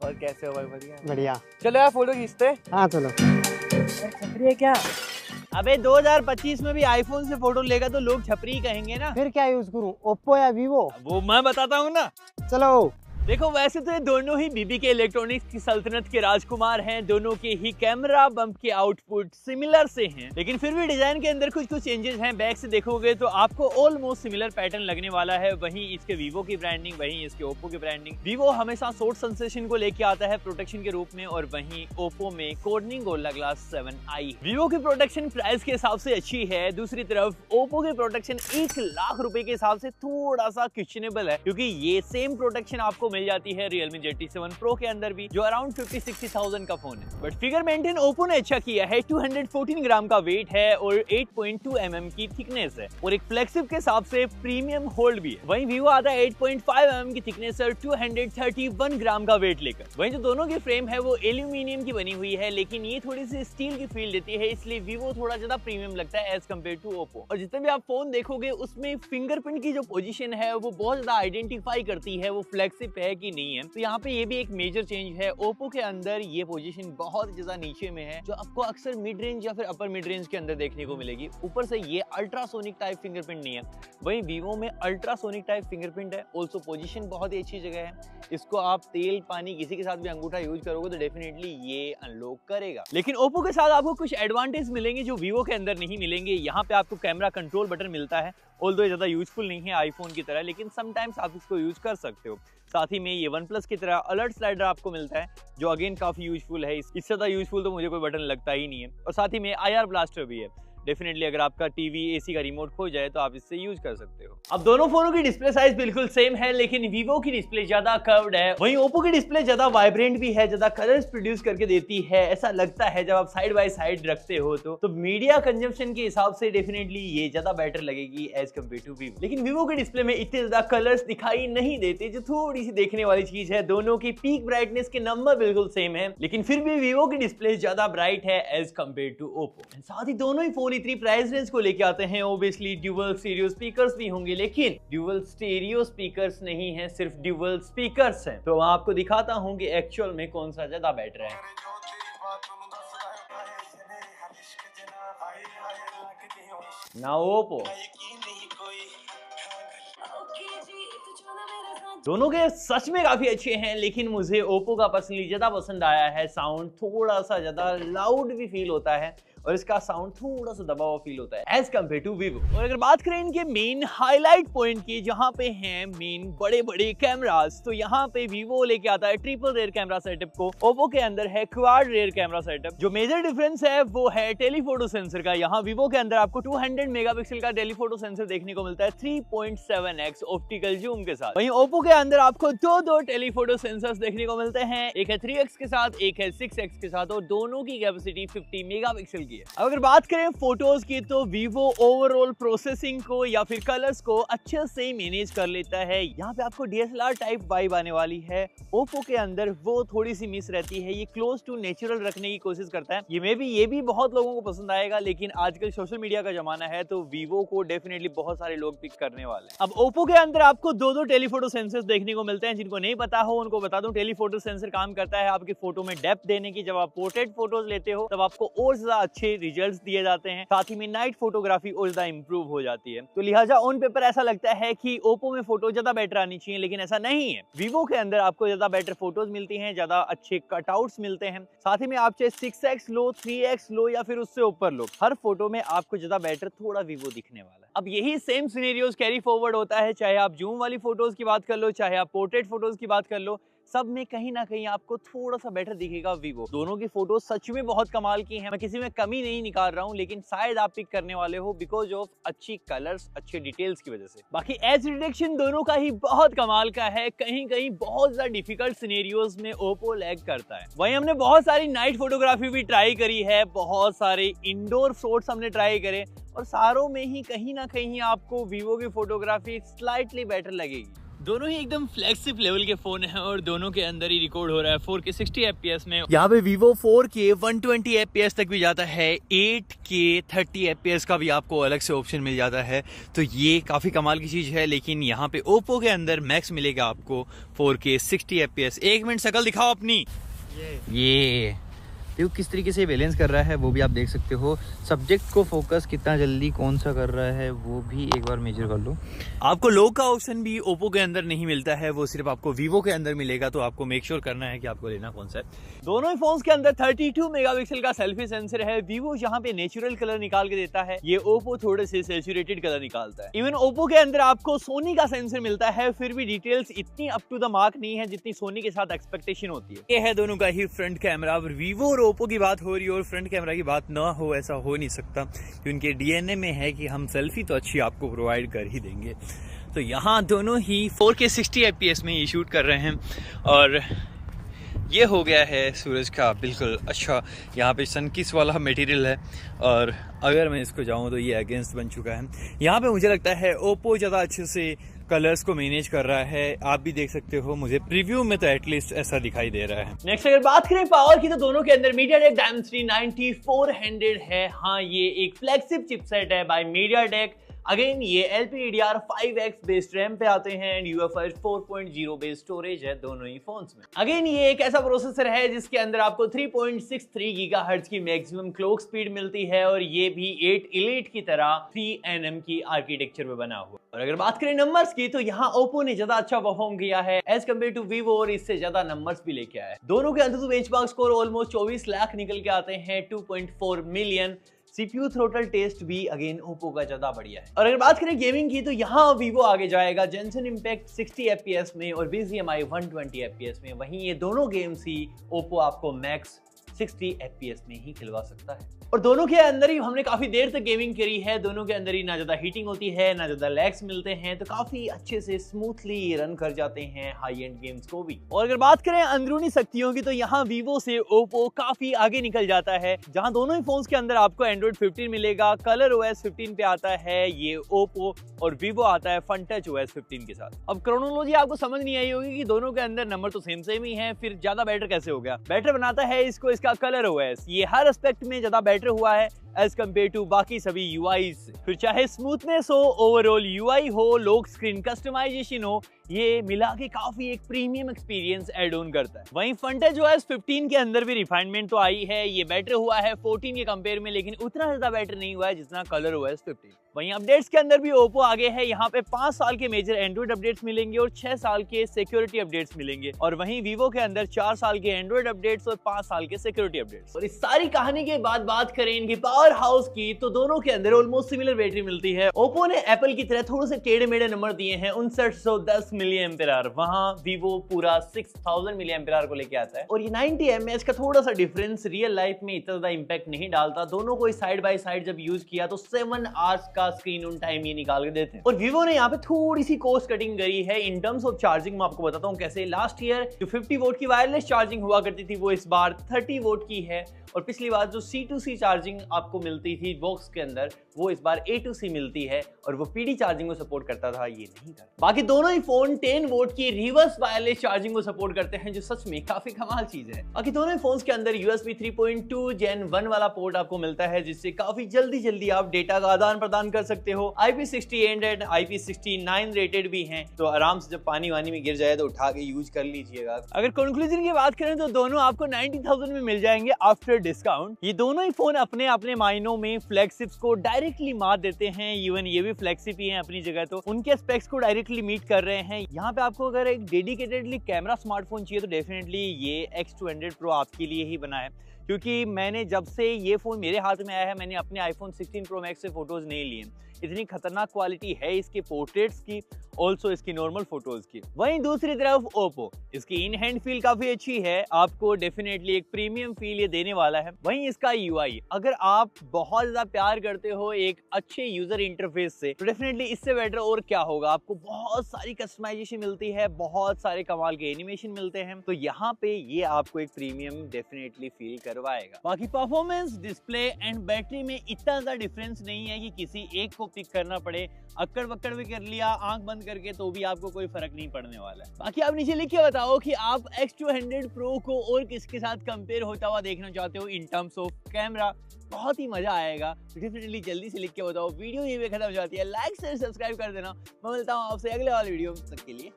और कैसे हो भाई? बढ़िया बढ़िया। चलो यार फोटो खींचते। हाँ चलो। छपरी है क्या? अबे 2025 में भी आईफोन से फोटो लेगा तो लोग छपरी कहेंगे ना। फिर क्या यूज करूँ, ओप्पो या वीवो? वो मैं बताता हूँ ना। चलो। देखो वैसे तो ये दोनों ही बीबीके इलेक्ट्रॉनिक्स की सल्तनत के राजकुमार हैं, दोनों के ही कैमरा बम्प के आउटपुट सिमिलर से हैं, लेकिन फिर भी डिजाइन के अंदर कुछ चेंजेस हैं। बैक से देखोगे तो आपको ऑलमोस्ट सिमिलर पैटर्न लगने वाला है। वहीं इसके वीवो की ब्रांडिंग, वहीं इसके ओप्पो की ब्रांडिंग। वीवो हमेशा सोर्ट सेंसेशन को लेके आता है प्रोटेक्शन के रूप में, और वहीं ओप्पो में cornering gorilla glass 7i। Vivo की प्रोटेक्शन प्राइस के हिसाब से अच्छी है, दूसरी तरफ ओप्पो की प्रोटेक्शन 1 लाख रुपए के हिसाब से थोड़ा सा क्वेश्चनेबल है, क्योंकि ये सेम प्रोटेक्शन आपको मिल जाती है Realme GT7 Pro के अंदर भी, जो अराउंड 50-60,000 का फोन है। बट फिगर मेंटेन ओप्पो ने अच्छा किया है। 214 ग्राम का वेट है और 8.2 mm की थिकनेस है, और एक फ्लेक्सिब के हिसाब से प्रीमियम होल्ड भी है। वहीं वीवो आता है 8.5 mm की थिकनेस और 231 ग्राम का वेट लेकर। वहीं जो दोनों की फ्रेम है वो एल्यूमिनियम की बनी हुई है, लेकिन ये थोड़ी सी स्टील की फील देती है, इसलिए वीवो थोड़ा ज्यादा प्रीमियम लगता है एज कम्पेयर टू ओप्पो। और जितने भी आप फोन देखोगे उसमें फिंगरप्रिंट की जो पोजीशन है वो बहुत ज्यादा आइडेंटिफाई करती है वो फ्लेक्सिब है कि नहीं है। तो यहाँ पे ये भी एक मेजर चेंज है। ओप्पो के अंदर ये पोजीशन बहुत ज्यादा नीचे में है, जो आपको अक्सर मिड रेंज या फिर अपर मिड रेंज के अंदर देखने को मिलेगी। ऊपर से ये अल्ट्रासोनिक टाइप फिंगरप्रिंट नहीं है, वहीं वीवो में अल्ट्रासोनिक टाइप फिंगरप्रिंट है। ऑल्सो पोजीशन बहुत ही अच्छी जगह है, इसको आप तेल पानी किसी के साथ भी अंगूठा यूज करोगे तो डेफिनेटली ये अनलॉक करेगा। लेकिन ओप्पो के साथ आपको कुछ एडवांटेज मिलेंगे जो वीवो के अंदर नहीं मिलेंगे। यहाँ पे आपको कैमरा कंट्रोल बटन मिलता है, ऑल्दो ज्यादा यूजफुल नहीं है आईफोन की तरह, लेकिन समटाइम्स आप इसको यूज कर सकते हो। साथ ही में ये OnePlus की तरह अलर्ट स्लाइडर आपको मिलता है, जो अगेन काफी यूजफुल है। इससे ज्यादा यूजफुल तो मुझे कोई बटन लगता ही नहीं है। और साथ ही में IR ब्लास्टर भी है। डेफिनेटली अगर आपका टीवी एसी का रिमोट खो जाए तो आप इससे यूज कर सकते हो। अब दोनों फोनों की डिस्प्ले साइज बिल्कुल सेम है, लेकिन वीवो की डिस्प्ले ज्यादा कर्व्ड है, वहीं ओप्पो की डिस्प्ले ज्यादा वाइब्रेंट भी है, ज्यादा कलर्स प्रोड्यूस करके देती है। ऐसा लगता है जब आप साइड बाय साइड रखते हो तो मीडिया कंजम्पशन के हिसाब से डेफिनेटली ये ज्यादा बेटर लगेगी एज कम्पेयर टू वीवो। लेकिन वीवो के डिस्प्ले में इतने ज्यादा कलर्स दिखाई नहीं देते, जो थोड़ी सी देखने वाली चीज है। दोनों की पीक ब्राइटनेस के नंबर बिल्कुल सेम है, लेकिन फिर भी वीवो की डिस्प्ले ज्यादा ब्राइट है एज कम्पेयर टू ओप्पो। साथ ही दोनों ही फोन इतनी प्राइस रेंज को लेके आते हैं। ऑब्वियसली ड्यूअल स्टीरियो स्पीकर्स भी होंगे, लेकिन ड्यूअल स्टीरियो स्पीकर्स नहीं है, सिर्फ ड्यूअल स्पीकर्स हैं। तो मैं आपको दिखाता हूं कि एक्चुअल में कौन सा ज्यादा बेटर है। ना ओप्पो, दोनों के सच में काफी अच्छे हैं, लेकिन मुझे ओप्पो का पर्सनली ज्यादा पसंद आया है। साउंड थोड़ा सा ज्यादा लाउड भी फील होता है, और इसका साउंड थोड़ा सा दबा हुआ फील होता है एज कम्पेयर टू वीवो। और अगर बात करें इनके मेन हाईलाइट पॉइंट की, जहां पे हैं मेन बड़े बड़े कैमरास, तो यहाँ पे वीवो लेके आता है ट्रिपल रेयर कैमरा सेटअप को, ओप्पो के अंदर है क्वाड रेयर कैमरा सेटअप। जो मेजर डिफरेंस है वो है टेलीफोटो सेंसर का। यहाँ वीवो के अंदर आपको 200 मेगापिक्सल का टेलीफोटो सेंसर देखने को मिलता है 3.7x ऑप्टिकल जूम के साथ। वहीं ओप्पो के अंदर आपको दो टेलीफोटो सेंसर्स देखने को मिलते हैं, एक है 3x के साथ, एक है 6x के साथ, और दोनों की कैपेसिटी 50 मेगापिक्सल की है। अगर बात करें फोटोज की, तो वीवो ओवरऑल प्रोसेसिंग को या फिर कलर्स को अच्छे से मैनेज कर लेता है। यहाँ पे आपको DSLR टाइप वाइब आने वाली है। ओप्पो के अंदर वो थोड़ी सी मिस रहती है, ये क्लोज टू नेचुरल रखने की कोशिश करता है। ये भी बहुत लोगों को पसंद आएगा, लेकिन आजकल सोशल मीडिया का जमाना है, तो वीवो को डेफिनेटली बहुत सारे लोग पिक करने वाले हैं। अब ओप्पो के अंदर आपको दो टेलीफोटो सेंसर्स देखने को मिलते हैं। जिनको नहीं पता हो उनको बता दूं, टेलीफोटो सेंसर काम करता है आपकी फोटो में डेप्थ देने की। जब आप पोर्ट्रेट फोटोज लेते हो तब आपको और ज्यादा अच्छे रिजल्ट दिए जाते हैं, साथ ही में नाइट फोटोग्राफी और ज्यादा इंप्रूव हो जाती है। तो लिहाजा ऑन पेपर ऐसा लगता है कि ओप्पो में फोटो ज्यादा बेटर आनी चाहिए, लेकिन ऐसा नहीं है। वीवो के अंदर आपको ज्यादा बेटर फोटोज मिलती हैं, ज्यादा अच्छे कटआउट्स मिलते हैं। साथ ही में आप चाहे 6x लो, 3x लो या फिर उससे ऊपर लो, हर फोटो में आपको ज्यादा बेटर थोड़ा वीवो दिखने वाला है। अब यही सेम सिनेरियोज कैरी फॉरवर्ड होता है, चाहे आप जूम वाली फोटोज की बात कर लो, चाहे आप पोर्ट्रेट फोटोज की बात कर लो, सब में कहीं ना कहीं आपको थोड़ा सा बेटर दिखेगा वीवो। दोनों की फोटो सच में बहुत कमाल की हैं, मैं किसी में कमी नहीं निकाल रहा हूं, लेकिन शायद आप पिक करने वाले हो बिकॉज ऑफ अच्छी कलर्स, अच्छे डिटेल्स की वजह से। बाकी एज डिटेक्शन दोनों का ही बहुत कमाल का है, कहीं कहीं बहुत ज्यादा डिफिकल्ट सिनेरियोज में ओप्पो लैग करता है। वहीं हमने बहुत सारी नाइट फोटोग्राफी भी ट्राई करी है, बहुत सारे इंडोर शॉट्स हमने ट्राई करे, और सारों में ही कहीं ना कहीं आपको वीवो की फोटोग्राफी स्लाइटली बेटर लगेगी। दोनों ही एकदम फ्लैगशिप लेवल के फोन हैं और दोनों के अंदर ही रिकॉर्ड हो रहा है 4K 60 FPS में। यहाँ पे Vivo 4K 120 FPS तक भी जाता है, 8K 30 FPS का भी आपको अलग से ऑप्शन मिल जाता है, तो ये काफ़ी कमाल की चीज़ है। लेकिन यहाँ पे Oppo के अंदर मैक्स मिलेगा आपको 4K 60 FPS। एक मिनट शकल दिखाओ अपनी, ये देखो किस तरीके से बैलेंस कर रहा है, वो भी आप देख सकते हो। सब्जेक्ट को फोकस कितना जल्दी कौन सा कर रहा है वो भी एक बार मेजर कर लो। आपको लॉक का ऑप्शन भी ओप्पो के अंदर नहीं मिलता है, वो सिर्फ आपको वीवो के अंदर मिलेगा, तो आपको मेक श्योर करना है कि आपको लेना कौन सा है। दोनों ही फोन्स के अंदर 32 मेगापिक्सल का सेल्फी सेंसर है। वीवो यहाँ पे नेचुरल कलर निकाल के देता है, ये ओप्पो थोड़े से सैचुरेटेड कलर निकालता है। इवन ओप्पो के अंदर आपको सोनी का सेंसर मिलता है, फिर भी डिटेल्स इतनी अप टू द मार्क नहीं है जितनी सोनी के साथ एक्सपेक्टेशन होती है। ये है दोनों का ही फ्रंट कैमरा। वीवो और ओप्पो की बात हो रही और फ्रंट कैमरा की बात ना हो, ऐसा हो नहीं सकता, क्योंकि उनके डीएनए में है कि हम सेल्फी तो अच्छी आपको प्रोवाइड कर ही देंगे। तो यहाँ दोनों ही 4K 60 FPS में ये शूट कर रहे हैं और ये हो गया है सूरज का बिल्कुल अच्छा, यहाँ पे सनकिस वाला मटेरियल है और अगर मैं इसको जाऊँ तो ये अगेंस्ट बन चुका है। यहाँ पे मुझे लगता है ओप्पो ज़्यादा अच्छे से कलर्स को मैनेज कर रहा है, आप भी देख सकते हो, मुझे प्रीव्यू में तो एटलीस्ट ऐसा दिखाई दे रहा है। नेक्स्ट अगर बात करें पावर की, तो दोनों के अंदर MediaTek Dimensity 9400 है। हाँ, ये एक फ्लैगशिप चिपसेट है बाय MediaTek। अगेन ये LPDDR5X बेस्ड रैम पे आते हैं एंड UFS 4.0 बेस्ड स्टोरेज है दोनों ही फोन्स में। अगेन ये एक ऐसा प्रोसेसर है जिसके अंदर आपको 3.63 गीगाहर्ट्ज की मैक्सिमम क्लॉक स्पीड मिलती है और ये भी 8 Elite की तरह 3nm की आर्किटेक्चर में बना हुआ। और अगर बात करें नंबर्स की, तो यहाँ ओप्पो ने ज्यादा अच्छा परफॉर्म किया है एज कम्पेयर टू वीवो और इससे ज्यादा नंबर्स भी लेके आया है। दोनों के अंदर बेंचमार्क स्कोर ऑलमोस्ट 24 लाख निकल के आते हैं, 2.4 मिलियन। CPU थ्रोटल टेस्ट भी अगेन ओप्पो का ज्यादा बढ़िया है। और अगर बात करें गेमिंग की, तो यहाँ वीवो आगे जाएगा जेंसन इम्पैक्ट 60 FPS में और BGMI 120 FPS में। वहीं ये दोनों गेम्स ही ओप्पो आपको मैक्स 60 FPS में ही खिलवा सकता है। और दोनों के अंदर ही हमने काफी देर तक गेमिंग करी है, दोनों के अंदर ही ना ज्यादा हीटिंग होती है ना ज्यादा लैग्स मिलते हैं, तो काफी अच्छे से स्मूथली रन कर जाते हैं हाई एंड गेम्स को भी। और अगर बात करें अंदरूनी शक्तियों की, तो यहाँ वीवो से ओप्पो काफी आगे निकल जाता है। जहां दोनों ही फोन्स के अंदर आपको Android 15 मिलेगा, कलर OS 15 पे आता है ये ओप्पो और वीवो आता है FunTouch OS 15 के साथ। अब क्रोनोलॉजी आपको समझ नहीं आई होगी कि दोनों के अंदर नंबर तो सेम ही है, फिर ज्यादा बेटर कैसे हो गया। बेटर बनाता है इसको इसका कलर OS, ये हर एस्पेक्ट में ज्यादा बेटर हुआ है एज कम्पेयर टू बाकी सभी UIs। फिर चाहे स्मूथनेस हो, ओवरऑल UI हो, लॉक स्क्रीन कस्टमाइजेशन हो, ये मिला के काफी एक प्रीमियम एक्सपीरियंस ऐड ऑन करता है। वहीं FunTouch OS 15 के अंदर भी रिफाइनमेंट तो आई है, ये बेटर हुआ है 14 के कंपेयर में, लेकिन उतना ज्यादा बेटर नहीं हुआ है जितना कलर OS 15। वहीं अपडेट्स के अंदर भी ओप्पो आगे है, यहाँ पे 5 साल के मेजर एंड्रॉइड अपडेट्स मिलेंगे और 6 साल के सिक्योरिटी अपडेट्स मिलेंगे। और वहीं वीवो के अंदर 4 साल के एंड्रॉइड अपडेट्स और 5 साल के सिक्योरिटी अपडेट्स। और इस सारी कहानी के बाद बात करें इनकी पावर हाउस की, तो दोनों के अंदर ऑलमोस्ट सिमिलर बैटरी मिलती है। ओप्पो ने एप्पल की तरह थोड़े से टेढ़े मेढ़े नंबर दिए हैं, 5910 mAh, वहां वीवो पूरा 6000 mAh को लेके आता है। और ये 90 mAh का थोड़ा सा डिफरेंस रियल लाइफ में इतना ज्यादा इंपैक्ट नहीं डालता। दोनों को साइड बाय साइड जब यूज किया तो 7 आवर्स का स्क्रीन ऑन टाइम ये निकाल के देते हैं। और वीवो ने यहाँ पे थोड़ी सी कॉस्ट कटिंग करी है इन टर्म्स ऑफ चार्जिंग। मैं आपको बताता हूँ कैसे। लास्ट ईयर जो 50 वोट की वायरलेस चार्जिंग हुआ करती थी, वो इस बार 30 वोट की है। और पिछली बार जो C2C चार्जिंग आपको मिलती थी बॉक्स के अंदर, वो इस बार A2C मिलती है और वो PD चार्जिंग को सपोर्ट करता था, ये नहीं करता। बाकी दोनों ही फोन 10 वोट की रिवर्स वायरलेस चार्जिंग को सपोर्ट करते हैं, जो सच में काफी कमाल चीज है। बाकी दोनों ही फोन्स के अंदर USB 3.2 Gen 1 वाला पोर्ट आपको मिलता है, जिससे काफी जल्दी आप डेटा का आदान प्रदान कर सकते हो। IP68 IP69 रेटेड भी हैं, तो आराम से जब पानी वानी में गिर जाए तो उठा के यूज कर लीजिएगा। अगर कंक्लूजन की बात करें तो दोनों आपको 90,000 में मिल जाएंगे आफ्टर डिस्काउंट। ये दोनों ही फोन अपने अपने मायनों में फ्लैगशिप्स को डायरेक्टली मात देते हैं। इवन ये भी फ्लैगशिप ही हैं अपनी जगह, तो उनके स्पेक्स को डायरेक्टली मीट कर रहे हैं। यहाँ पे आपको अगर एक डेडिकेटेडली कैमरा स्मार्टफोन चाहिए तो डेफिनेटली ये X200 Pro आपके लिए ही बना है, क्योंकि मैंने जब से ये फोन मेरे हाथ में आया है, मैंने अपने iPhone 16 Pro Max से फोटोज नहीं लिए। इतनी खतरनाक क्वालिटी है इसके पोर्ट्रेट्स की, ऑल्सो इसकी नॉर्मल फोटोज की। वहीं दूसरी तरफ ओप्पो, इसकी इन हैंड फील काफी अच्छी है, आपको डेफिनेटली एक प्रीमियम फील ये देने वाला है। वहीं इसका UI, अगर आप बहुत ज्यादा प्यार करते हो एक अच्छे यूजर इंटरफेस से, तो डेफिनेटली इससे बेटर और क्या होगा। आपको बहुत सारी कस्टमाइजेशन मिलती है, बहुत सारे कमाल के एनिमेशन मिलते हैं, तो यहाँ पे ये आपको एक प्रीमियम डेफिनेटली फील करवाएगा। बाकी परफॉर्मेंस, डिस्प्ले एंड बैटरी में इतना ज्यादा डिफरेंस नहीं है कि किसी एक आपको पिक करना पड़े, अक्कड़ बक्कड़ भी कर लिया आंख बंद करके तो भी आपको कोई फर्क नहीं पड़ने वाला है। बाकी आप नीचे लिख के बताओ कि आप X200 Pro को और किसके साथ कंपेयर होता हुआ देखना चाहते हो इन टर्म्स ऑफ कैमरा। बहुत ही मजा आएगा, डेफिनेटली जल्दी से लिख के बताओ। वीडियो यहीं पे खत्म हो जाती है, लाइक शेयर सब्सक्राइब कर देना। मैं मिलता हूँ आपसे अगले वाले वीडियो तक के लिए।